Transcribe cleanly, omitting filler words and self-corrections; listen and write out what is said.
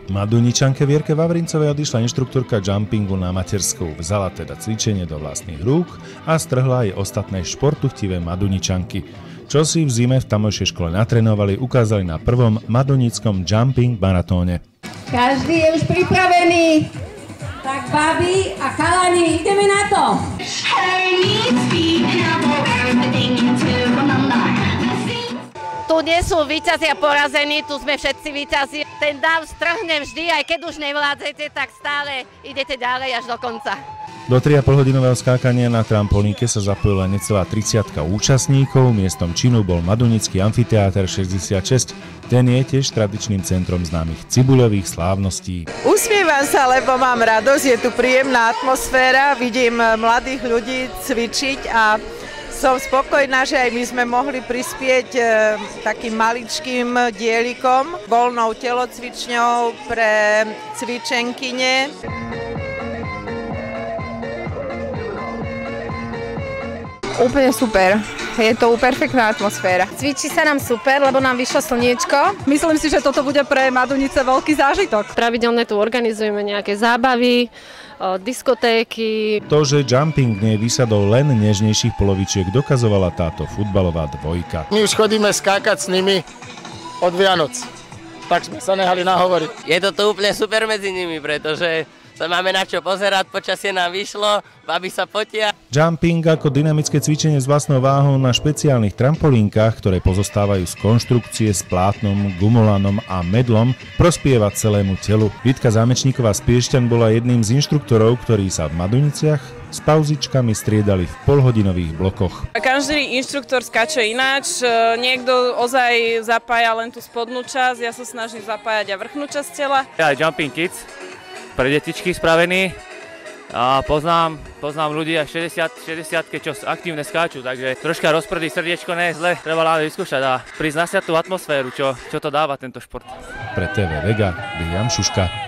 Maduničanke Vierke Vavrincovej odišla inštruktorka jumpingu na matersku. Vzala teda cvičenie do vlastných rúk a strhla aj ostatné športuchtivé Maduničanky. Čo si v zime v tamojšej škole natrénovali, ukázali na prvom madonickom jumping maratóne. Každý je už pripravený. Tak babi a chalani, ideme na to! Tu nie sú víťazi a porazení, tu sme všetci víťazi. Ten dáv strhne vždy, aj keď už nevládzete, tak stále idete ďalej až do konca. Do 3,5-hodinového skákania na trampolínke sa zapojila necelá 30 účastníkov, miestom činu bol Madunický amfiteáter 66. Ten je tiež tradičným centrom známych cibuľových slávností. Usmievam sa, lebo mám radosť, je tu príjemná atmosféra, vidím mladých ľudí cvičiť a som spokojná, že aj my sme mohli prispieť takým maličkým dielikom, voľnou telocvičňou pre cvičenkyne. Úplne super. Je to perfektná atmosféra. Cvičí sa nám super, lebo nám vyšlo slniečko. Myslím si, že toto bude pre Madunice veľký zážitok. Pravidelne tu organizujeme nejaké zábavy, diskotéky. To, že jumping nie vysadol len nežnejších polovičiek, dokazovala táto futbalová dvojka. My už chodíme skákať s nimi od Vianoc, tak sme sa nehali nahovoriť. Je to tu úplne super medzi nimi, pretože sa máme na čo pozerať, počasie nám vyšlo, babi sa potia. Jumping ako dynamické cvičenie s vlastnou váhou na špeciálnych trampolínkach, ktoré pozostávajú z konštrukcie s plátnom, gumolanom a medlom, prospieva celému telu. Vitka Zámečníková z Piešťan bola jedným z inštruktorov, ktorí sa v Maduniciach s pauzičkami striedali v polhodinových blokoch. Každý inštruktor skáče ináč, niekto ozaj zapája len tú spodnú časť, ja sa snažím zapájať aj vrchnú časť tela. Ja Jumping Kids, pre detičky spravený a poznám ľudí aj 60-ke, čo aktívne skáču, takže troška rozprdý srdiečko nie je zle, treba láve vyskúšať a prísť na tú atmosféru, čo to dáva tento šport. Pre TV Vega, William Šuška.